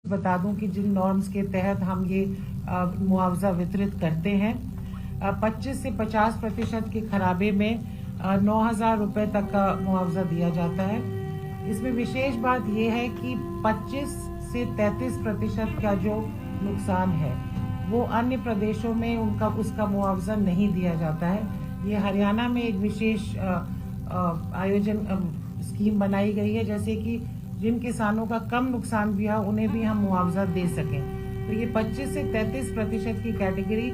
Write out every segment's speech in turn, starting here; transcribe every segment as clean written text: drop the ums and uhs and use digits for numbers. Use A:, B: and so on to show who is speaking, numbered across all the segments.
A: बता दूं कि जिन नॉर्म्स के तहत हम ये मुआवजा वितरित करते हैं, 25 से 50% के खराबे में 9,000 रुपये तक का मुआवजा दिया जाता है। इसमें विशेष बात यह है कि 25 से 33% का जो नुकसान है वो अन्य प्रदेशों में उसका मुआवजा नहीं दिया जाता है। ये हरियाणा में एक विशेष स्कीम बनाई गई है, जैसे कि जिन किसानों का कम नुकसान भी है उन्हें भी हम मुआवजा दे सकें। तो ये 25 से 33% की कैटेगरी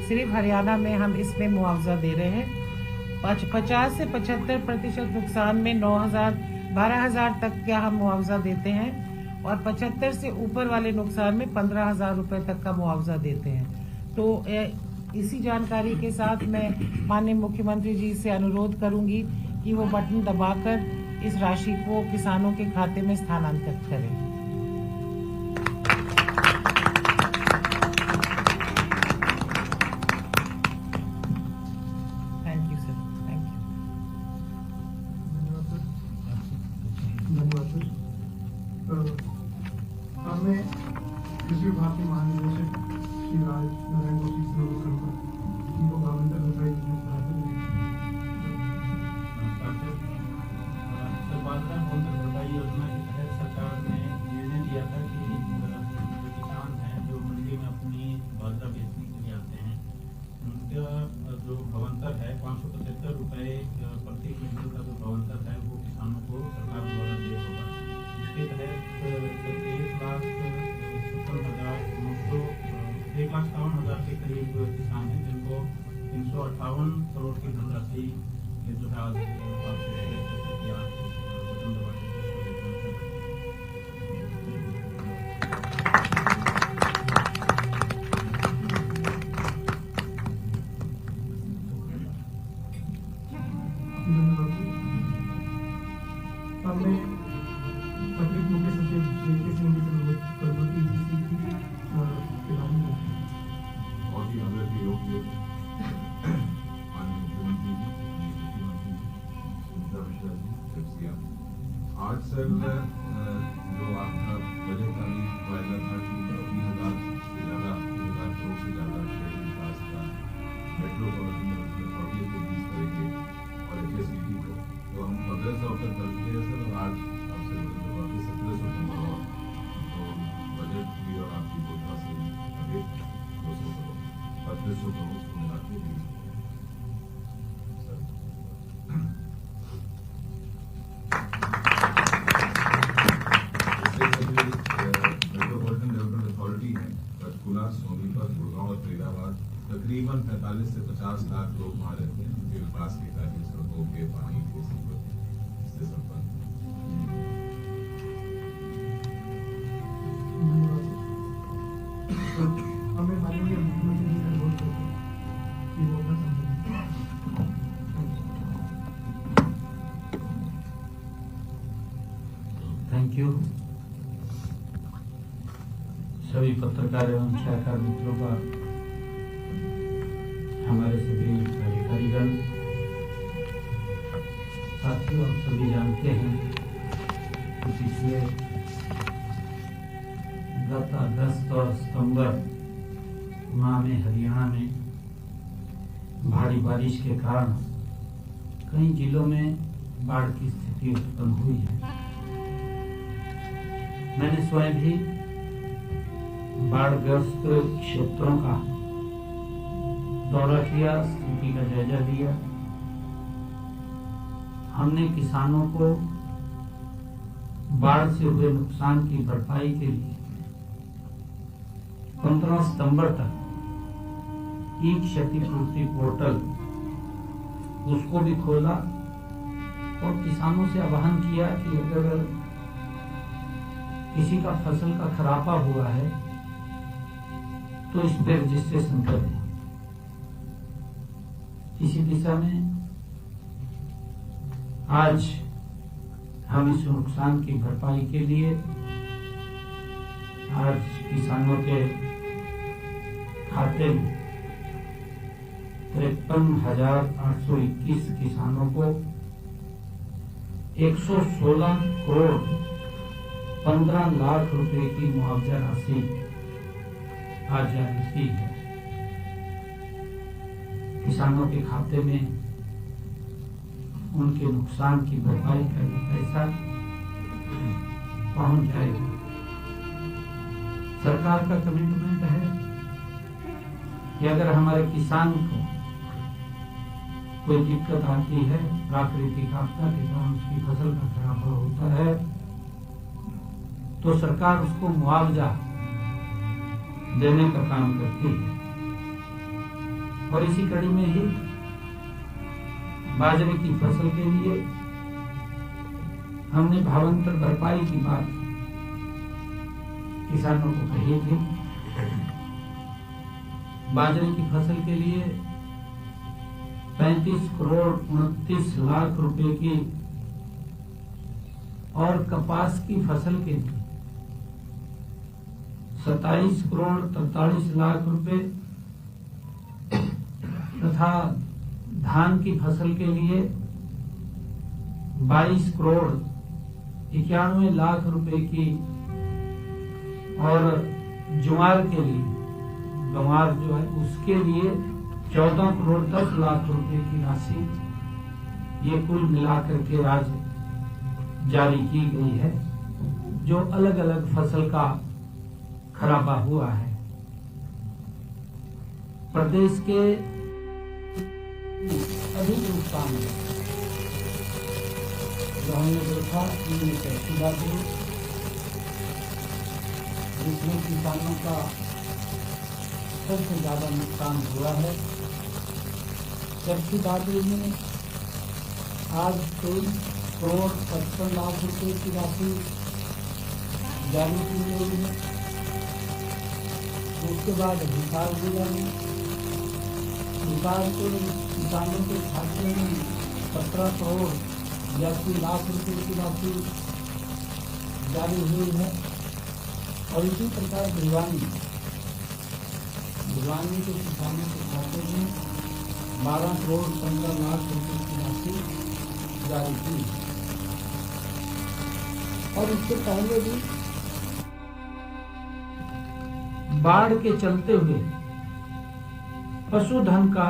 A: सिर्फ हरियाणा में हम इसमें मुआवजा दे रहे हैं। 50 से 75% नुकसान में 9,000 12,000 तक का हम मुआवजा देते हैं और 75 से ऊपर वाले नुकसान में 15,000 रुपये तक का मुआवजा देते हैं। तो इसी जानकारी के साथ मैं माननीय मुख्यमंत्री जी से अनुरोध करूंगी कि वो बटन दबाकर इस राशि को किसानों के खाते में स्थानांतरित करें। Thank you sir, thank you.
B: धन्यवाद सर। मैं कृषि विभाग के महानिदेशक श्री राज नारायण जोशी से अनुरोध करूंगा कि वो भावंतर भरपाई
C: योजना के तहत सरकार ने निर्णय लिया था कि जो किसान हैं जो मंडी में अपनी बाजरा बेचने के लिए आते हैं उनका जो भावांतर है 575 रुपये प्रति क्विंटल का जो भावांतर है वो किसानों को सरकार द्वारा दिया होगा। इसके तहत 1,57,000 के करीब किसान हैं जिनको 358 करोड़ की धनराशि जो है आज
B: अतिरिक्त मुख्य सचिव श्री के सिंह जी से अनुरोध करूंगा कि इसी के बारे में
D: बहुत ही आदरणीय योग्य माननीय मुख्यमंत्री जी, मुख्यमंत्री सुनीता मिश्रा जी, सबसे आज सर जो आपका बजट का भी वायदा था कि 3,000 से ज़्यादा 3,000 करोड़ से ज़्यादा शहरी विकास का मेट्रो सहूलियत को यूज करेंगे और HSDT को, तो हम 1,500 तक कर दिए सर। और आज आपसे 1,700 करोड़ तो बजट भी और आपकी घोषणा से आगे 200 करोड़ 2,500 करोड़ को मिला के 20 मेट्रोपॉलिटन डेवलपमेंट अथॉरिटी है पंचकुला, सोनीपत, गुड़गांव और फरीदाबाद तकरीबन 45 से 50 लाख लोग वहाँ रहते हैं। उनके विकास के कार्य सड़कों के, पानी के, इससे संपन्न।
B: हमें माननीय मुख्यमंत्री जी से अनुरोध करते हैं कि वो अपना संबोधन।
E: Thank you. सभी पत्रकार एवं छायाकार मित्रों का, हमारे सभी अधिकारीगण, साथियों, आप सभी जानते हैं कि पिछले गत अगस्त और सितंबर माह में हरियाणा में भारी बारिश के कारण कई जिलों में बाढ़ की स्थिति उत्पन्न हुई है। मैंने स्वयं भी बाढ़ग्रस्त क्षेत्रों का दौरा किया, स्थिति का जायजा लिया। हमने किसानों को बाढ़ से हुए नुकसान की भरपाई के लिए 15 सितंबर तक ई क्षतिपूर्ति पोर्टल उसको भी खोला और किसानों से आह्वान किया कि अगर किसी का फसल का खराबा हुआ है तो इस पर रजिस्ट्रेशन कर दें। इसी दिशा में आज हम इस नुकसान की भरपाई के लिए आज किसानों के खाते में 53,821 किसानों को 116 करोड़ 15 लाख रुपए की मुआवजा राशि आज जारी की है। किसानों के खाते में उनके नुकसान की भरपाई का भी पैसा पहुंच जाएगा। सरकार का कमिटमेंट है कि अगर हमारे किसान को कोई दिक्कत आती है, प्राकृतिक आपदा के कारण उसकी फसल का खराबा होता है, तो सरकार उसको मुआवजा देने का काम करती है। और इसी कड़ी में ही बाजरे की फसल के लिए हमने भावांतर भरपाई की बात किसानों को कही थी। बाजरे की फसल के लिए 35 करोड़ 29 लाख रुपए की और कपास की फसल के लिए 27 करोड़ 43 लाख रुपए तथा धान की फसल के लिए 22 करोड़ 91 लाख रुपए की और ज्वार के लिए गंवार जो है उसके लिए 14 करोड़ 10 लाख रुपए की राशि, ये कुल मिलाकर के आज जारी की गई है, जो अलग अलग फसल का खराबा हुआ है। प्रदेश के अधिक नुकसान जो हमने देखा इनमें कैसी बात हुई, जिसमें किसानों का सबसे ज्यादा नुकसान हुआ है। कैसी बात में आज 23 करोड़ 55 लाख रुपए की राशि जारी की गई है। उसके बाद हिसार जिला में हिसार के किसानों के खाते में 17 करोड़ 82 लाख रुपए की राशि जारी हुई है। और इसी प्रकार भिवानी के किसानों के खाते में 12 करोड़ 15 लाख रुपए की राशि जारी की। और इससे पहले भी बाढ़ के चलते हुए पशुधन का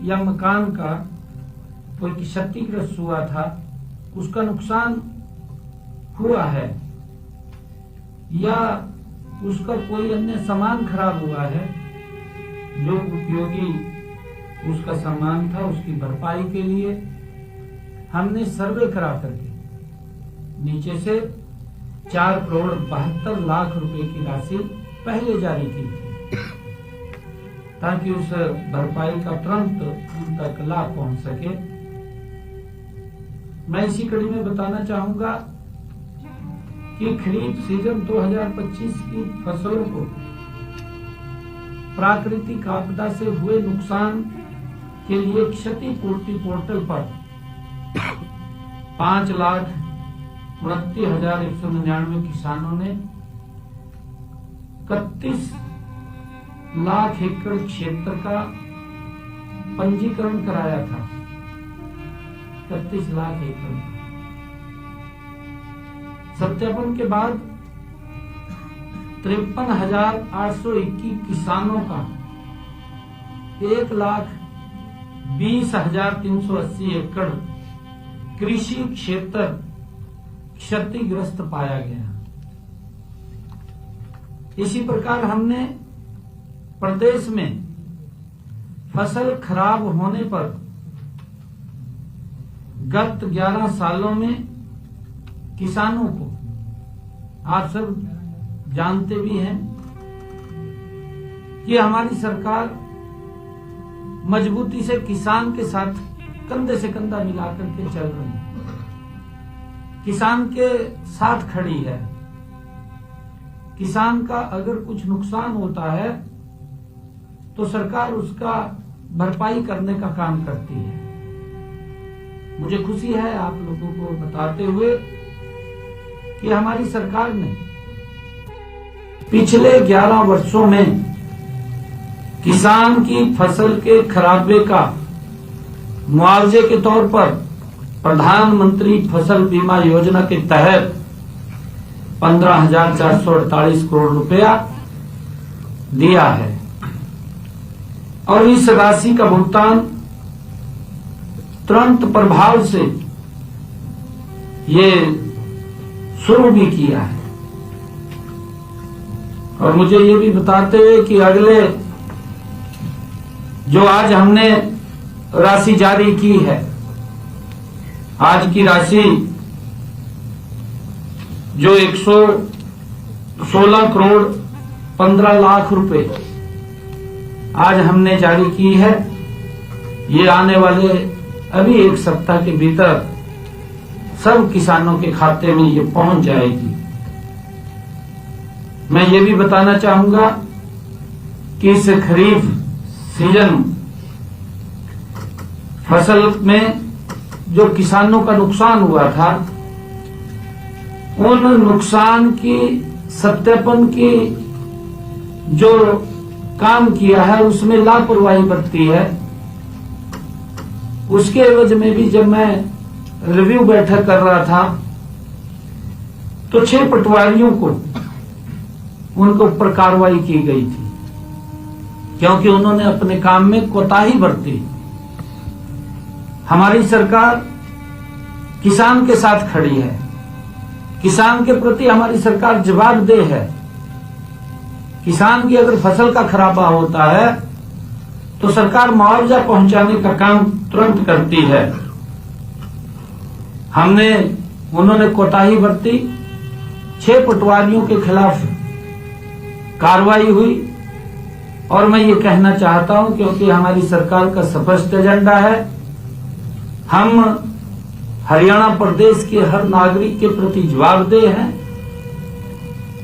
E: या मकान का कोई क्षतिग्रस्त हुआ था, उसका नुकसान हुआ है, या उसका कोई अन्य सामान खराब हुआ है, जो उपयोगी उसका सामान था, उसकी भरपाई के लिए हमने सर्वे करा करके नीचे से 4 करोड़ 72 लाख रुपए की राशि पहले जारी की थी, ताकि उस भरपाई का तुरंत उन तक लाभ पहुंच सके। मैं इसी कड़ी में बताना चाहूंगा कि खरीफ सीजन 2025 की फसलों को प्राकृतिक आपदा से हुए नुकसान के लिए क्षतिपूर्ति पोर्टल पर 5,29,199 किसानों ने 31 लाख एकड़ क्षेत्र का पंजीकरण कराया था। 31 लाख एकड़ सत्यापन के बाद 53,821 किसानों का 1,20,380 एकड़ कृषि क्षेत्र क्षतिग्रस्त पाया गया। इसी प्रकार हमने प्रदेश में फसल खराब होने पर गत 11 सालों में किसानों को, आप सब जानते भी हैं कि हमारी सरकार मजबूती से किसान के साथ कंधे से कंधा मिलाकर के चल रही है, किसान के साथ खड़ी है। किसान का अगर कुछ नुकसान होता है तो सरकार उसका भरपाई करने का काम करती है। मुझे खुशी है आप लोगों को बताते हुए कि हमारी सरकार ने पिछले 11 वर्षों में किसान की फसल के खराबे का मुआवजे के तौर पर प्रधानमंत्री फसल बीमा योजना के तहत 15,448 करोड़ रुपया दिया है और इस राशि का भुगतान तुरंत प्रभाव से ये शुरू भी किया है। और मुझे ये भी बताते हुए कि अगले जो आज हमने राशि जारी की है, आज की राशि जो 116 करोड़ 15 लाख रुपए आज हमने जारी की है, ये आने वाले अभी एक सप्ताह के भीतर सब किसानों के खाते में ये पहुंच जाएगी। मैं ये भी बताना चाहूंगा कि इस खरीफ सीजन फसल में जो किसानों का नुकसान हुआ था, उन नुकसान की सत्यापन की जो काम किया है उसमें लापरवाही बरती है। उसके एवज में भी जब मैं रिव्यू बैठक कर रहा था तो 6 पटवारियों को उनके ऊपर कार्रवाई की गई थी क्योंकि उन्होंने अपने काम में कोताही बरती। हमारी सरकार किसान के साथ खड़ी है, किसान के प्रति हमारी सरकार जवाबदेह है। किसान की अगर फसल का खराबा होता है तो सरकार मुआवजा पहुंचाने का काम तुरंत करती है। उन्होंने कोताही बरती, 6 पटवारियों के खिलाफ कार्रवाई हुई और मैं ये कहना चाहता हूं क्योंकि हमारी सरकार का स्पष्ट एजेंडा है, हम हरियाणा प्रदेश के हर नागरिक के प्रति जवाबदेह हैं,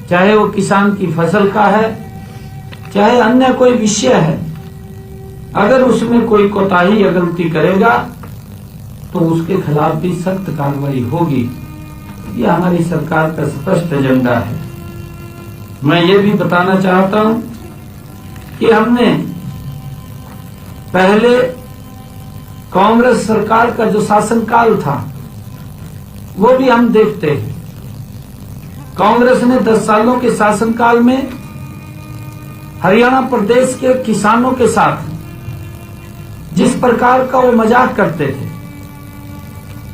E: चाहे वो किसान की फसल का है, चाहे अन्य कोई विषय है। अगर उसमें कोई कोताही या गलती करेगा तो उसके खिलाफ भी सख्त कार्रवाई होगी। ये हमारी सरकार का स्पष्ट एजेंडा है। मैं ये भी बताना चाहता हूं कि हमने पहले कांग्रेस सरकार का जो शासनकाल था वो भी हम देखते हैं। कांग्रेस ने 10 सालों के शासनकाल में हरियाणा प्रदेश के किसानों के साथ जिस प्रकार का वो मजाक करते थे,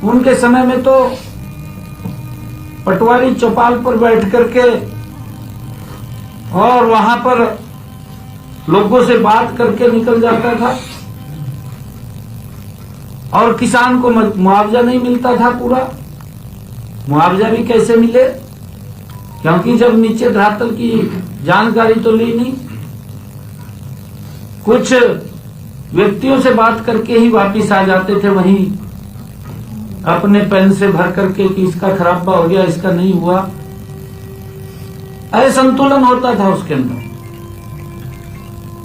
E: उनके समय में तो पटवारी चौपाल पर बैठ करके और वहां पर लोगों से बात करके निकल जाता था और किसान को मुआवजा नहीं मिलता था। पूरा मुआवजा भी कैसे मिले, क्योंकि जब नीचे धरातल की जानकारी तो ली नहीं, कुछ व्यक्तियों से बात करके ही वापिस आ जाते थे वहीं अपने पेन से भर करके कि इसका खराबा हो गया, इसका नहीं हुआ। असंतुलन होता था उसके अंदर।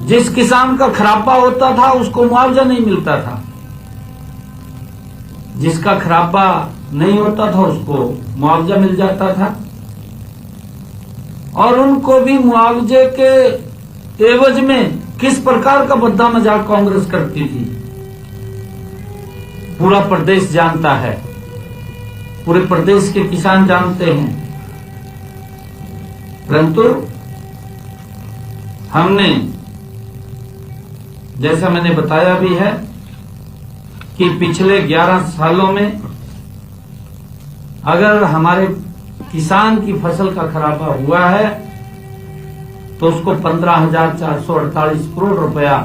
E: जिस किसान का खराबा होता था उसको मुआवजा नहीं मिलता था, जिसका खराबा नहीं होता था उसको मुआवजा मिल जाता था। और उनको भी मुआवजे के एवज में किस प्रकार का बद्दा मजाक कांग्रेस करती थी, पूरा प्रदेश जानता है, पूरे प्रदेश के किसान जानते हैं। परंतु हमने, जैसा मैंने बताया भी है कि पिछले 11 सालों में अगर हमारे किसान की फसल का खराबा हुआ है तो उसको 15,448 करोड़ रुपया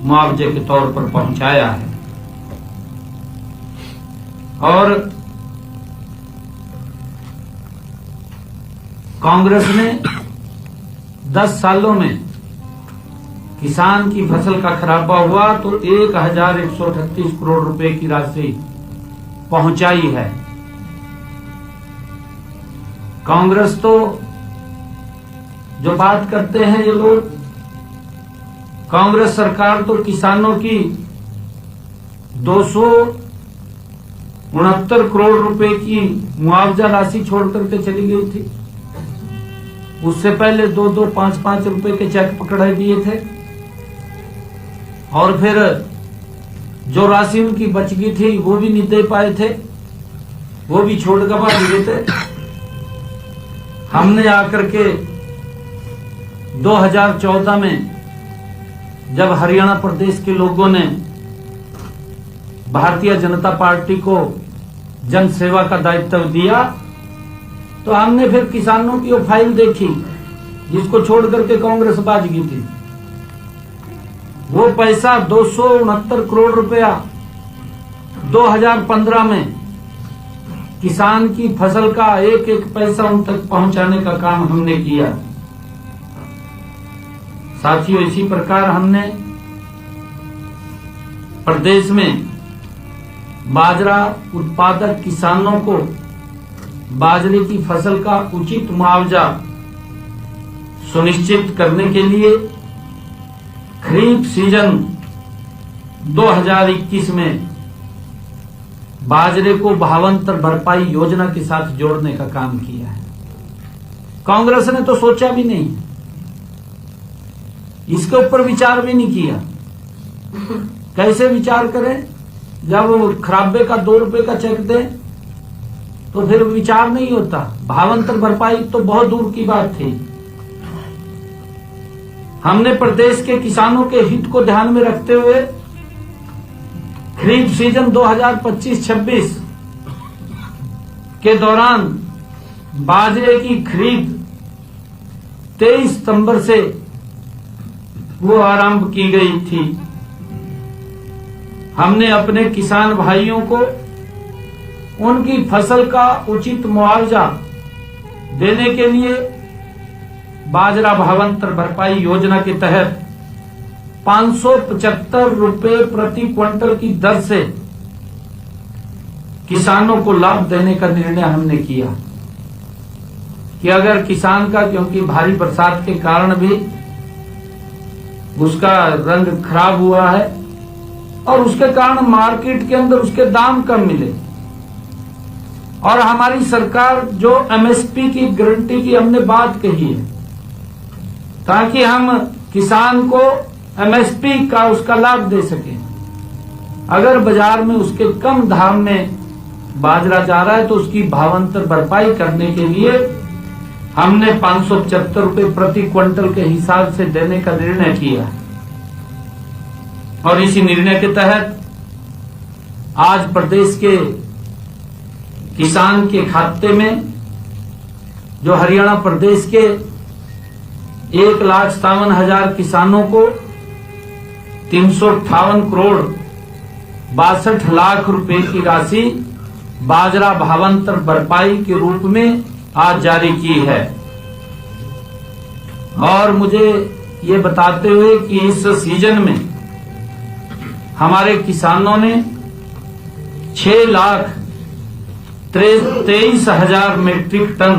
E: मुआवजे के तौर पर पहुंचाया है। और कांग्रेस ने 10 सालों में किसान की फसल का खराबा हुआ तो 1,138 करोड़ रुपए की राशि पहुंचाई है। कांग्रेस तो जो बात करते हैं ये लोग, कांग्रेस सरकार तो किसानों की 269 करोड़ रुपए की मुआवजा राशि छोड़ करके चली गई थी। उससे पहले 2-2, 5-5 रुपए के चेक पकड़ाए दिए थे और फिर जो राशि उनकी बच गई थी वो भी नहीं दे पाए थे, वो भी छोड़ गवा दिए थे। हमने आकर के 2014 में जब हरियाणा प्रदेश के लोगों ने भारतीय जनता पार्टी को जन सेवा का दायित्व दिया, तो हमने फिर किसानों की वो फाइल देखी जिसको छोड़ करके कांग्रेस बाज गई थी। वो पैसा 269 करोड़ रुपया 2015 में किसान की फसल का एक एक पैसा उन तक पहुंचाने का काम हमने किया। साथियों, इसी प्रकार हमने प्रदेश में बाजरा उत्पादक किसानों को बाजरे की फसल का उचित मुआवजा सुनिश्चित करने के लिए खरीफ सीजन 2021 में बाजरे को भावांतर भरपाई योजना के साथ जोड़ने का काम किया है। कांग्रेस ने तो सोचा भी नहीं, इसके ऊपर विचार भी नहीं किया। कैसे विचार करें जब खराबे का 2 रुपए का चेक दे तो फिर विचार नहीं होता। भावांतर भरपाई तो बहुत दूर की बात थी। हमने प्रदेश के किसानों के हित को ध्यान में रखते हुए खरीफ सीजन 2025-26 के दौरान बाजरे की खरीद 23 सितंबर से वो आरंभ की गई थी। हमने अपने किसान भाइयों को उनकी फसल का उचित मुआवजा देने के लिए बाजरा भावांतर भरपाई योजना के तहत 575 रुपए प्रति क्विंटल की दर से किसानों को लाभ देने का निर्णय हमने किया कि अगर किसान का, क्योंकि भारी बरसात के कारण भी उसका रंग खराब हुआ है और उसके कारण मार्केट के अंदर उसके दाम कम मिले, और हमारी सरकार जो एमएसपी की गारंटी की हमने बात कही है ताकि हम किसान को एमएसपी का उसका लाभ दे सके। अगर बाजार में उसके कम दाम में बाजरा जा रहा है तो उसकी भावांतर भरपाई करने के लिए हमने 575 रुपए प्रति क्विंटल के हिसाब से देने का निर्णय किया। और इसी निर्णय के तहत आज प्रदेश के किसान के खाते में, जो हरियाणा प्रदेश के 1,57,000 किसानों को 358 करोड़ 62 लाख रुपए की राशि बाजरा भावांतर भरपाई के रूप में आज जारी की है। और मुझे ये बताते हुए कि इस सीजन में हमारे किसानों ने 6,23,000 मीट्रिक टन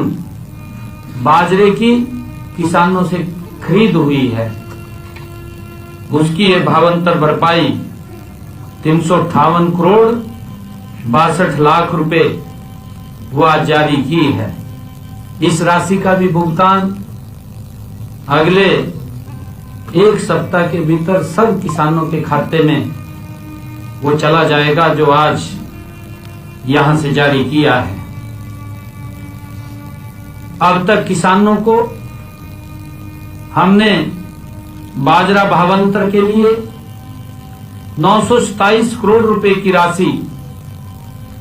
E: बाजरे की किसानों से खरीद हुई है। उसकी ये भावांतर भरपाई 358 करोड़ 62 लाख रुपए वो आज जारी की है। इस राशि का भी भुगतान अगले 1 सप्ताह के भीतर सब किसानों के खाते में वो चला जाएगा जो आज यहां से जारी किया है। अब तक किसानों को हमने बाजरा भावांतर के लिए 927 करोड़ रुपए की राशि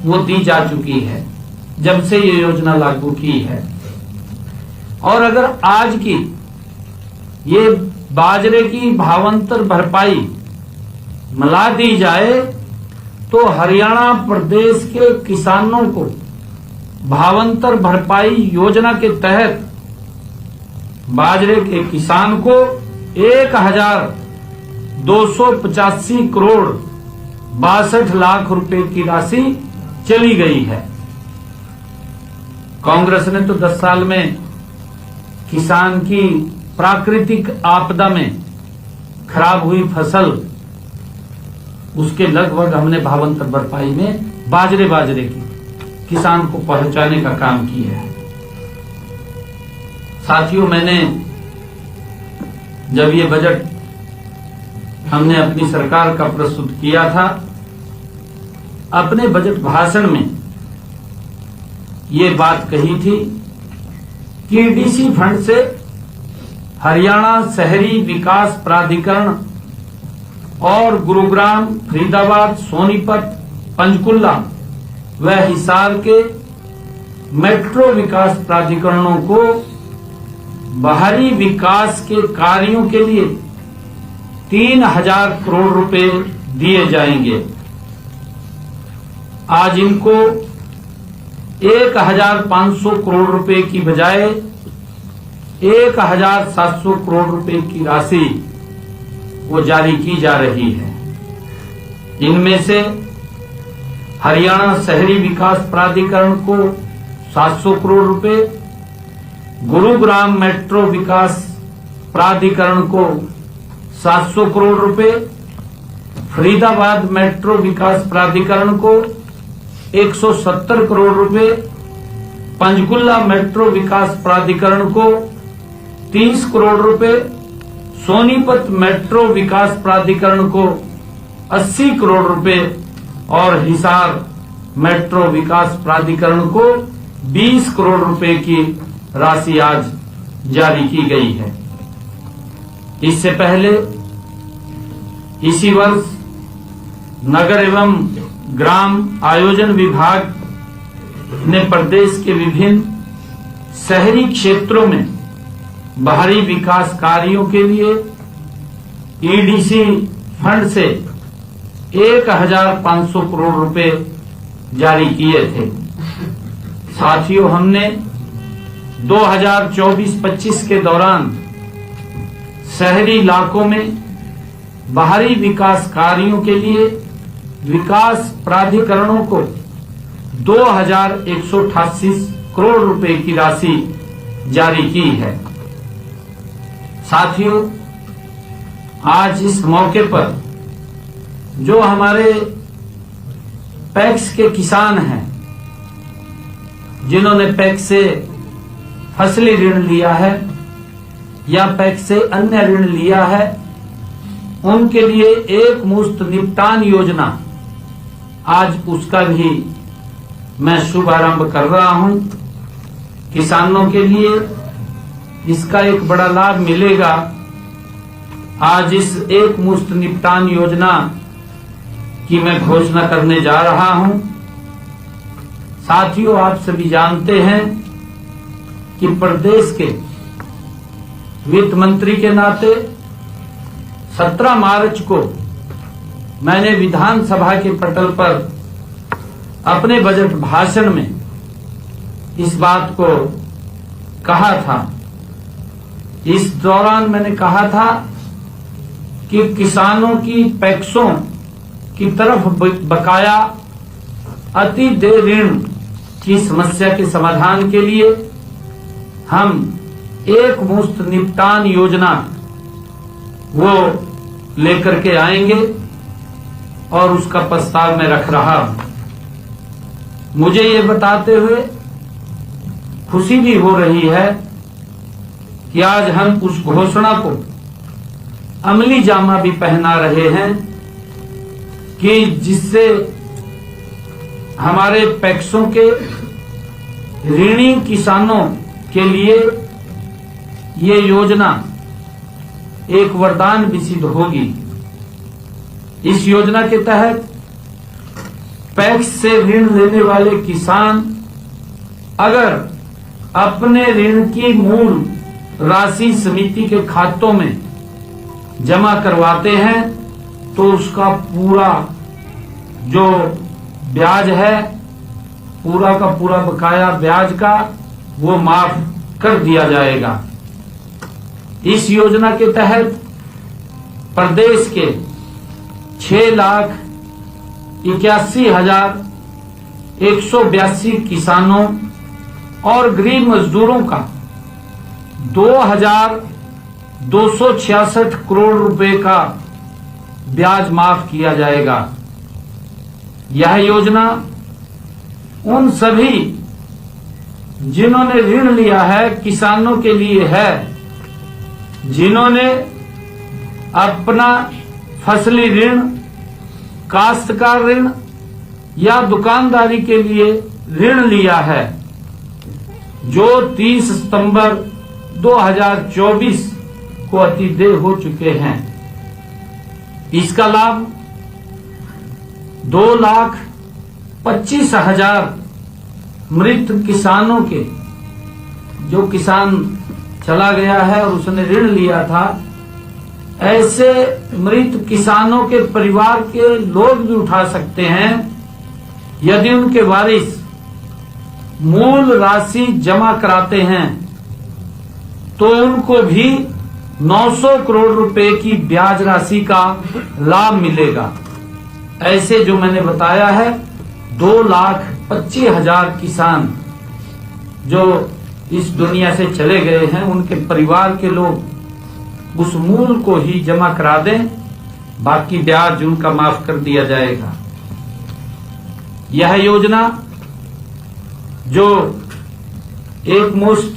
E: वो दी जा चुकी है जब से ये योजना लागू की है। और अगर आज की ये बाजरे की भावांतर भरपाई मिला दी जाए तो हरियाणा प्रदेश के किसानों को भावांतर भरपाई योजना के तहत बाजरे के किसान को 1,285 करोड़ 62 लाख रुपए की राशि चली गई है। कांग्रेस ने तो 10 साल में किसान की प्राकृतिक आपदा में खराब हुई फसल उसके लगभग हमने भावांतर भरपाई में बाजरे की किसान को पहुंचाने का काम किया है। साथियों, मैंने जब ये बजट हमने अपनी सरकार का प्रस्तुत किया था, अपने बजट भाषण में ये बात कही थी कि डीसी फंड से हरियाणा शहरी विकास प्राधिकरण और गुरुग्राम, फरीदाबाद, सोनीपत, पंचकुला व हिसार के मेट्रो विकास प्राधिकरणों को बाहरी विकास के कार्यों के लिए 3000 करोड़ रुपए दिए जाएंगे। आज इनको 1500 करोड़ रुपए की बजाय 1700 करोड़ रुपए की राशि वो जारी की जा रही है। इनमें से हरियाणा शहरी विकास प्राधिकरण को 700 करोड़ रुपए, गुरुग्राम मेट्रो विकास प्राधिकरण को 700 करोड़ रुपए, फरीदाबाद मेट्रो विकास प्राधिकरण को 170 करोड़ रुपए, पंचकुला मेट्रो विकास प्राधिकरण को 30 करोड़ रुपए, सोनीपत मेट्रो विकास प्राधिकरण को 80 करोड़ रुपए और हिसार मेट्रो विकास प्राधिकरण को 20 करोड़ रुपए की राशि आज जारी की गई है। इससे पहले इसी वर्ष नगर एवं ग्राम आयोजन विभाग ने प्रदेश के विभिन्न शहरी क्षेत्रों में बाहरी विकास कार्यों के लिए ईडीसी फंड से 1500 करोड़ रुपए जारी किए थे। साथियों, हमने 2024-25 के दौरान शहरी इलाकों में बाहरी विकास कार्यों के लिए विकास प्राधिकरणों को 2188 करोड़ रुपए की राशि जारी की है। साथियों, आज इस मौके पर जो हमारे पैक्स के किसान हैं, जिन्होंने पैक्स से फसली ऋण लिया है या पैक्स से अन्य ऋण लिया है, उनके लिए एक मुश्त निपटान योजना आज उसका भी मैं शुभारंभ कर रहा हूं। किसानों के लिए इसका एक बड़ा लाभ मिलेगा। आज इस एक मुश्त निपटान योजना की मैं घोषणा करने जा रहा हूं। साथियों, आप सभी जानते हैं कि प्रदेश के वित्त मंत्री के नाते 17 मार्च को मैंने विधानसभा के पटल पर अपने बजट भाषण में इस बात को कहा था। इस दौरान मैंने कहा था कि किसानों की पैक्सों की तरफ बकाया अति देय ऋण की समस्या के समाधान के लिए हम एक मुश्त निपटान योजना वो लेकर के आएंगे और उसका प्रस्ताव मैं रख रहा हूं। मुझे ये बताते हुए खुशी भी हो रही है कि आज हम उस घोषणा को अमली जामा भी पहना रहे हैं कि जिससे हमारे पैक्सों के ऋणी किसानों के लिए ये योजना एक वरदान भी सिद्ध होगी। इस योजना के तहत पैक्स से ऋण लेने वाले किसान अगर अपने ऋण की मूल राशि समिति के खातों में जमा करवाते हैं तो उसका पूरा जो ब्याज है, पूरा का पूरा बकाया ब्याज का वो माफ कर दिया जाएगा। इस योजना के तहत प्रदेश के 6,81,182 किसानों और गरीब मजदूरों का 2,266 करोड़ रुपए का ब्याज माफ किया जाएगा। यह योजना उन सभी जिन्होंने ऋण लिया है किसानों के लिए है, जिन्होंने अपना फसली ऋण, काश्तकार ऋण या दुकानदारी के लिए ऋण लिया है। जो 30 सितंबर 2024 को अतिदेय हो चुके हैं। इसका लाभ 2,25,000 मृत किसानों के, जो किसान चला गया है और उसने ऋण लिया था, ऐसे मृत किसानों के परिवार के लोग भी उठा सकते हैं यदि उनके वारिस मूल राशि जमा कराते हैं, तो उनको भी 900 करोड़ रुपए की ब्याज राशि का लाभ मिलेगा। ऐसे जो मैंने बताया है 2,25,000 किसान जो इस दुनिया से चले गए हैं, उनके परिवार के लोग उस मूल को ही जमा करा दें, बाकी ब्याज उनका माफ कर दिया जाएगा। यह योजना जो एक मुश्त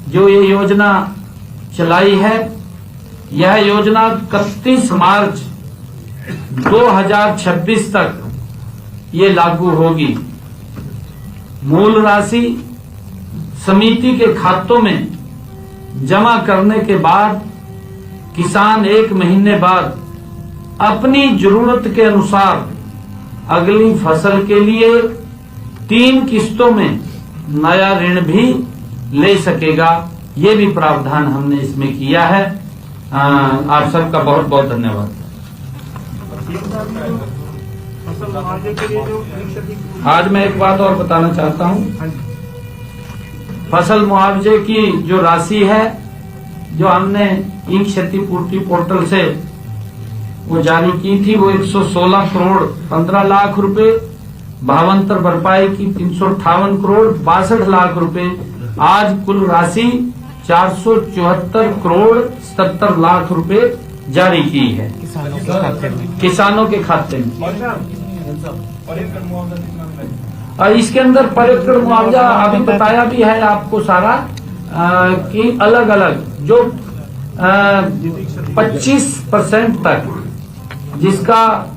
E: जो ये योजना चलाई है, यह योजना 31 मार्च 2026 तक ये लागू होगी। मूल राशि समिति के खातों में जमा करने के बाद किसान 1 महीने बाद अपनी जरूरत के अनुसार अगली फसल के लिए 3 किस्तों में नया ऋण भी ले सकेगा। ये भी प्रावधान हमने इसमें किया है। आप सबका बहुत बहुत धन्यवाद। आज मैं एक बात और बताना चाहता हूँ। फसल मुआवजे की जो राशि है, जो हमने ई क्षतिपूर्ति पोर्टल से वो जारी की थी, वो 116 करोड़ 15 लाख रुपए, भावांतर भरपाई की 358 करोड़ 62 लाख रुपए। आज कुल राशि 474 करोड़ 77 लाख रुपए जारी की है किसानों के खाते में। और इसके अंदर पर एकड़ मुआवजा अभी बताया भी है आपको सारा, कि अलग अलग जो 25% तक जिसका